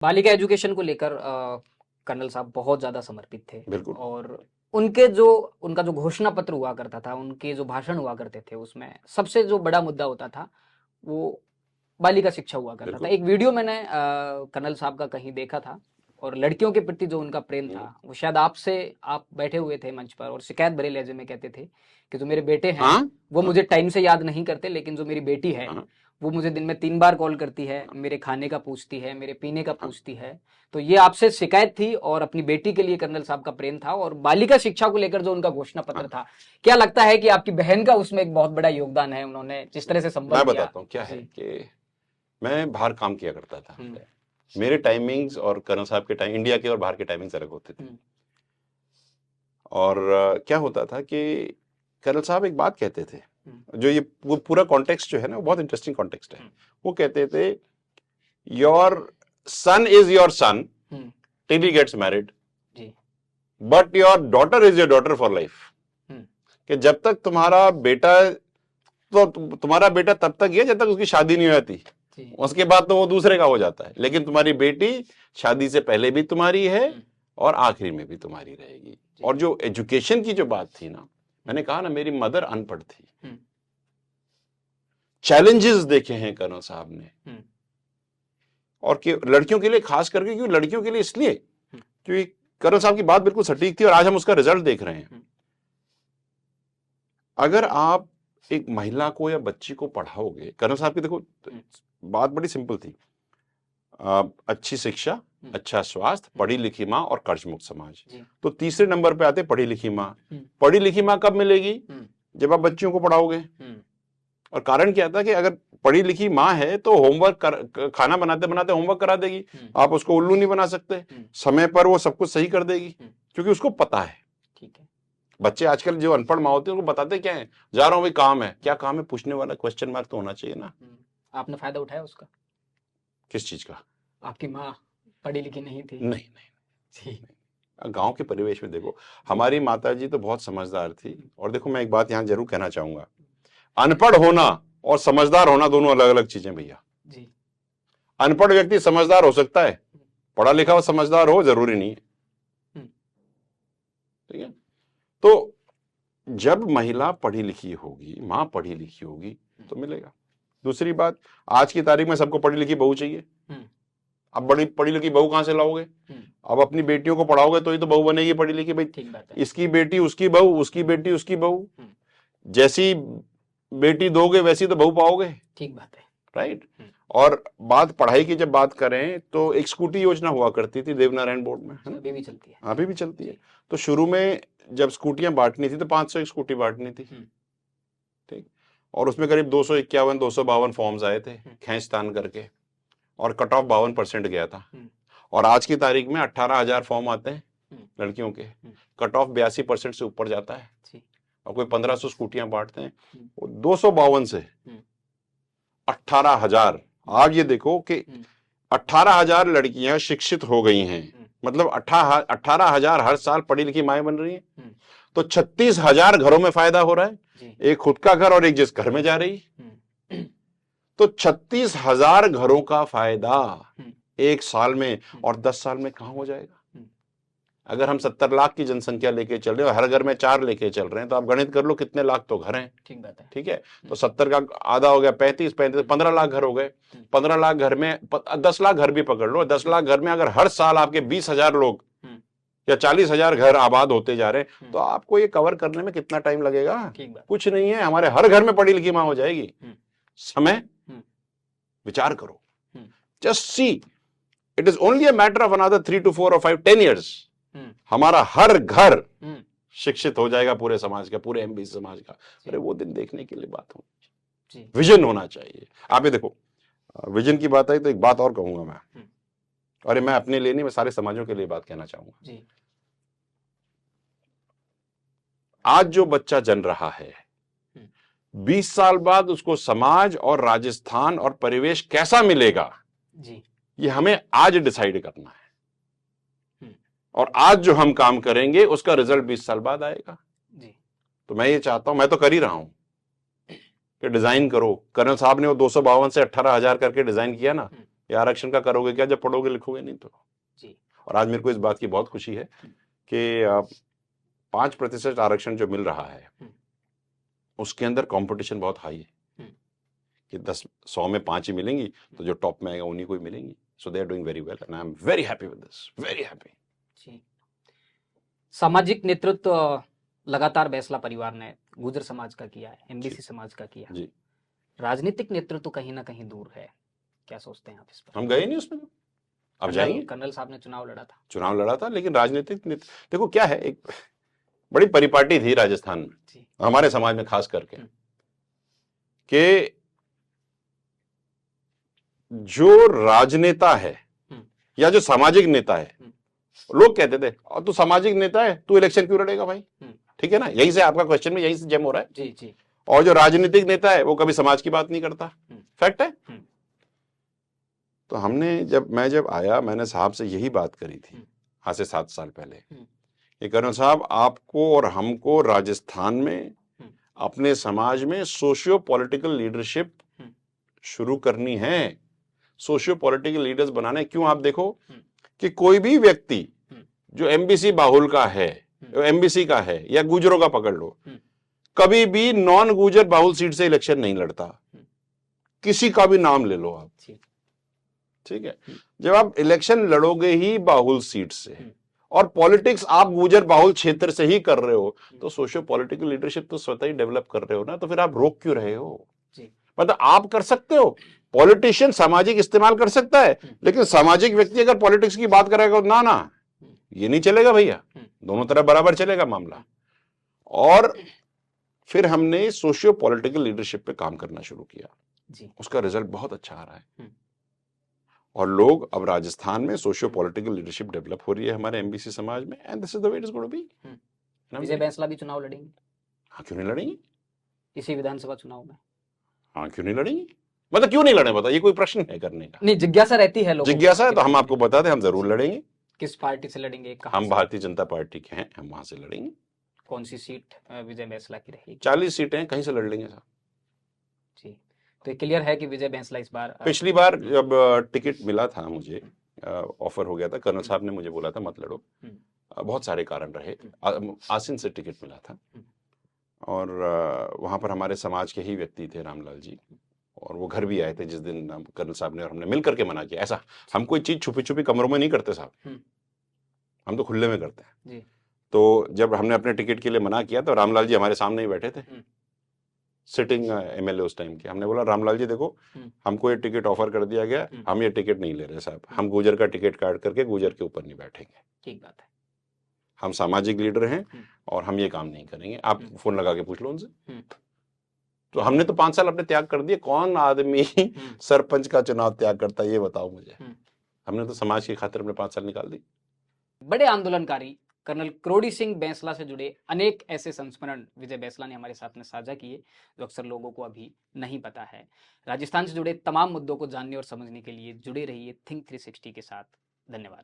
बालिका एजुकेशन को लेकर कर्नल साहब बहुत ज़्यादा समर्पित थे। बिल्कुल। और उनका जो घोषणा पत्र हुआ करता था, उनके जो भाषण हुआ करते थे, उसमें सबसे जो बड़ा मुद्दा होता था वो बालिका शिक्षा हुआ करता था। बिल्कुल। एक वीडियो मैंने कर्नल साहब का कहीं देखा था, और लड़कियों के प्रति जो उनका प्रेम था वो शायद आप बैठे हुए थे मंच पर और शिकायत भरे लहजे में कहते थे कि जो मेरे बेटे हैं हाँ वो मुझे टाइम से याद नहीं करते, लेकिन जो मेरी बेटी है हाँ वो मुझे दिन में 3 बार कॉल करती है, मेरे खाने का पूछती है, मेरे पीने का हाँ। पूछती है। तो ये आपसे शिकायत थी और अपनी बेटी के लिए कर्नल साहब का प्रेम था, और बालिका शिक्षा को लेकर जो उनका घोषणा पत्र था, क्या लगता है कि आपकी बहन का उसमें एक बहुत बड़ा योगदान है? उन्होंने जिस तरह से संबल मैं दिया। बताता हूँ क्या है जी। कि मैं बाहर काम किया करता था। हम्म, मेरे टाइमिंग्स और कर्नल साहब के टाइम, इंडिया के और बाहर के टाइमिंग्स अलग होते थे। हम्म, और क्या होता था कि कर्नल साहब एक बात कहते थे, हम्म, जो ये वो पूरा कॉन्टेक्स्ट जो है ना, वो बहुत इंटरेस्टिंग कॉन्टेक्स्ट है। हम्म, वो कहते थे, your son is your son hmm, till he gets married, जी। But your daughter is your daughter for life. हम्म, कि जब तक तुम्हारा बेटा, तो तुम्हारा बेटा तब तक ही है जब तक उसकी शादी नहीं हो जाती, जी। उसके बाद तो वो दूसरे का हो जाता है। लेकिन तुम्हारी बेटी शादी से पहले भी तुम्हारी है और आखिरी में भी तुम्हारी रहेगी। और जो एजुकेशन की जो बात थी ना, मैंने कहा ना, मेरी मदर अनपढ़ थी। चैलेंजेस देखे हैं कर्नल साहब ने, और कि लड़कियों के लिए खास करके, क्यों लड़कियों के लिए इसलिए क्योंकि कर्नल साहब की बात बिल्कुल सटीक थी, और आज हम उसका रिजल्ट देख रहे हैं। अगर आप एक महिला को या बच्ची को पढ़ाओगे, कर्नल साहब की देखो बात बड़ी सिंपल थी, अच्छी शिक्षा, अच्छा स्वास्थ्य, पढ़ी लिखी माँ और कर्ज मुक्त समाज। तो तीसरे नंबर पे आते पढ़ी लिखी माँ। पढ़ी लिखी माँ कब मिलेगी? जब आप बच्चियों को पढ़ाओगे। और कारण क्या था कि अगर पढ़ी लिखी माँ है तो होमवर्क, खाना बनाते बनाते होमवर्क करा देगी, आप उसको उल्लू नहीं बना सकते, समय पर वो सब कुछ सही कर देगी, क्योंकि उसको पता है। ठीक है। बच्चे आजकल जो अनपढ़ माँ होती है उनको बताते क्या है, जा रहा हूं भाई, काम है। क्या काम है पूछने वाला क्वेश्चन मार्क तो होना चाहिए ना। आपने फायदा उठाया उसका? किस चीज का? आपकी माँ पढ़ी लिखी नहीं थी? नहीं नहीं, गांव के परिवेश में देखो, हमारी माता जी तो बहुत समझदार थी। और देखो, मैं एक बात यहाँ जरूर कहना चाहूंगा, अनपढ़ होना और समझदार होना दोनों अलग अलग चीजें भैया। अनपढ़ व्यक्ति समझदार हो सकता है, पढ़ा लिखा और समझदार हो जरूरी नहीं है। ठीक है। तो जब महिला पढ़ी लिखी होगी, माँ पढ़ी लिखी होगी, तो मिलेगा। दूसरी बात, आज की तारीख में सबको पढ़ी लिखी बहू चाहिए। अब बड़ी पढ़ी लिखी बहू कहां से लाओगे? अब अपनी बेटियों को पढ़ाओगे तो ही तो बहू बनेगी पढ़ी लिखी। भाई इसकी बेटी उसकी बहू, उसकी बेटी उसकी बहू, जैसी बेटी दोगे वैसी तो बहू पाओगे। ठीक बात है। राइट। और बात पढ़ाई की जब बात करें तो एक स्कूटी योजना हुआ करती थी देवनारायण बोर्ड में, है ना? अभी भी चलती है। अभी भी चलती है। तो शुरू में जब स्कूटियां बांटनी थी तो 500 स्कूटी बांटनी थी। ठीक। और उसमें करीब 251 252 फॉर्म्स आए थे खींचतान करके, और कट ऑफ 52% गया था। और आज की तारीख में 18,000 फॉर्म आते हैं लड़कियों के, कट ऑफ 82% से ऊपर जाता है। और कोई 1500 स्कूटियां बांटते हैं, 252 से 18,000। आप ये देखो कि 18,000 लड़कियां शिक्षित हो गई हैं, मतलब 18,000 हर साल पढ़ी लिखी माएं बन रही हैं। तो 36,000 घरों में फायदा हो रहा है, एक खुद का घर और एक जिस घर में जा रही। तो 36,000 घरों का फायदा एक साल में, और 10 साल में कहां हो जाएगा? अगर हम 70 लाख की जनसंख्या लेके चल रहे हैं और हर घर में 4 लेके चल रहे हैं, तो आप गणित कर लो कितने लाख तो घर हैं। ठीक बात है। ठीक है। तो 70 का आधा हो गया 35, 15 लाख घर हो गए। 15 लाख घर में 10 लाख घर भी पकड़ लो। 10 लाख घर में अगर हर साल आपके 20,000 लोग या 40,000 घर आबाद होते जा रहे हैं, तो आपको ये कवर करने में कितना टाइम लगेगा? कुछ नहीं है, हमारे हर घर में पढ़ी लिखी मां हो जाएगी। समय, विचार करो, just see, it is only a matter of another 3 to 4 or 5 10 years, हमारा हर घर शिक्षित हो जाएगा, पूरे समाज का, पूरे एमबीसी समाज का। अरे वो दिन देखने के लिए बात होनी, विजन होना चाहिए। आप ये देखो, विजन की बात आई तो एक बात और कहूंगा मैं, और मैं अपने लिए नहीं, मैं सारे समाजों के लिए बात कहना चाहूंगा। आज जो बच्चा जन रहा है, 20 साल बाद उसको समाज और राजस्थान और परिवेश कैसा मिलेगा, ये हमें आज डिसाइड करना है। और आज जो हम काम करेंगे उसका रिजल्ट 20 साल बाद आएगा। तो मैं ये चाहता हूं, मैं तो कर ही रहा हूं कि डिजाइन करो। कर्नल साहब ने वो 252 से 18,000 करके डिजाइन किया ना, ये आरक्षण का करोगे क्या जब पढ़ोगे लिखोगे नहीं तो। जी। और आज मेरे को इस बात की बहुत खुशी है कि 5% आरक्षण जो मिल रहा है उसके अंदर कंपटीशन बहुत हाई है कि 100 में 5 ही मिलेंगी तो जो टॉप में आएगा उन्हीं को ही मिलेंगी। So they are doing very well and I am very happy with this, very happy. जी। सामाजिक नेतृत्व लगातार बैंसला परिवार ने गुर्जर समाज का किया है, एमबीसी समाज का किया जी। राजनीतिक नेतृत्व कहीं ना कहीं दूर है, क्या सोचते हैं आप इस पर? हम गए नहीं उसमें, अब जाएंगे। कर्नल साहब ने चुनाव लड़ा था लेकिन राजनीतिक देखो क्या है, एक बड़ी परिपाटी थी राजस्थान में, हमारे समाज में खास करके, कि जो राजनेता है या जो सामाजिक नेता है, लोग कहते थे और तू सामाजिक नेता है तू इलेक्शन क्यों लड़ेगा भाई, ठीक है ना, यही से आपका क्वेश्चन में यही से जम हो रहा है। जी जी। और जो राजनीतिक नेता है वो कभी समाज की बात नहीं करता, फैक्ट है। तो मैं जब आया मैंने साहब से यही बात करी थी आज से 7 साल पहले कि कर्नल साहब आपको और हमको राजस्थान में अपने समाज में सोशियो पॉलिटिकल लीडरशिप शुरू करनी है, सोशियो पॉलिटिकल लीडर्स बनाने। क्यों, आप देखो कि कोई भी व्यक्ति जो एमबीसी बाहुल का है, एमबीसी का है या गुजरों का पकड़ लो, कभी भी नॉन गुजर बाहुल सीट से इलेक्शन नहीं लड़ता, किसी का भी नाम ले लो आप, ठीक है। जब आप इलेक्शन लड़ोगे ही बाहुल सीट से और पॉलिटिक्स आप गुजर बाहुल क्षेत्र से ही कर रहे हो तो सोशियो पॉलिटिकल लीडरशिप तो स्वतः ही डेवलप कर रहे हो ना, तो फिर आप रोक क्यों रहे हो? मतलब आप कर सकते हो, पॉलिटिशियन सामाजिक इस्तेमाल कर सकता है, लेकिन सामाजिक व्यक्ति अगर पॉलिटिक्स की बात करेगा ना ना ये नहीं चलेगा भैया, दोनों तरफ बराबर चलेगा मामला। और फिर हमने सोशियो पॉलिटिकल लीडरशिप पे काम करना शुरू किया, उसका रिजल्ट बहुत अच्छा आ रहा है और लोग अब राजस्थान में सोशियो पॉलिटिकल लीडरशिप डेवलप हो रही है हमारे एमबीसी समाज में, and this is the way it is going to be. Vijay Bainsla भी चुनाव लड़ेंगे? हाँ, क्यों नहीं लड़ेंगे इसी विधानसभा चुनाव में? हाँ, क्यों नहीं लड़ेंगे, मतलब क्यों नहीं लड़े, बता, ये कोई प्रश्न है करने का? नहीं, जिज्ञासा रहती है लोगों को। जिज्ञासा है तो हम आपको बता दें, हम जरूर लड़ेंगे। किस पार्टी से लड़ेंगे? हम भारतीय जनता पार्टी के हैं, हम वहां से लड़ेंगे। कौन सी सीट विजय बैंसला की रहेगी? 40 सीटें हैं, कहीं से लड़ लेंगे साहब। जी, तो क्लियर है कि विजय बैंसला इस बार। पिछली बार जब टिकट मिला था मुझे, ऑफर हो गया था, कर्नल साहब ने मुझे बोला था मत लड़ो, बहुत सारे कारण रहे, आसिन से टिकट मिला था और वहां पर हमारे समाज के ही व्यक्ति थे रामलाल जी, और वो घर भी आए थे जिस दिन कर्नल साहब ने और हमने मिल करके मना किया। ऐसा हम कोई चीज छुपी छुपी कमरों में नहीं करते साहब, हम तो खुले में करते हैं जी। तो जब हमने अपने टिकट के लिए मना किया तो रामलाल जी हमारे सामने ही बैठे थे, सिटिंग एमएलए उस टाइम के। हमने बोला रामलाल जी देखो, हमको ये टिकट ऑफर कर दिया गया, हम ये टिकट नहीं ले रहे साहब, हम गुजर का टिकट काट करके गुजर के ऊपर नहीं बैठेंगे। ठीक बात है, हम सामाजिक लीडर हैं और हम ये काम नहीं करेंगे। आप फोन लगा के पूछ लो उनसे। तो हमने तो 5 साल अपने त्याग कर दिए। कौन आदमी सरपंच का चुनाव त्याग करता है ये बताओ मुझे। हमने तो समाज की खातिर अपने 5 साल निकाल दी। बड़े आंदोलनकारी कर्नल क्रोड़ी सिंह बैंसला से जुड़े अनेक ऐसे संस्मरण विजय बैंसला ने हमारे साथ में साझा किए जो अक्सर लोगों को अभी नहीं पता है। राजस्थान से जुड़े तमाम मुद्दों को जानने और समझने के लिए जुड़े रहिए थिंक 360 के साथ। धन्यवाद।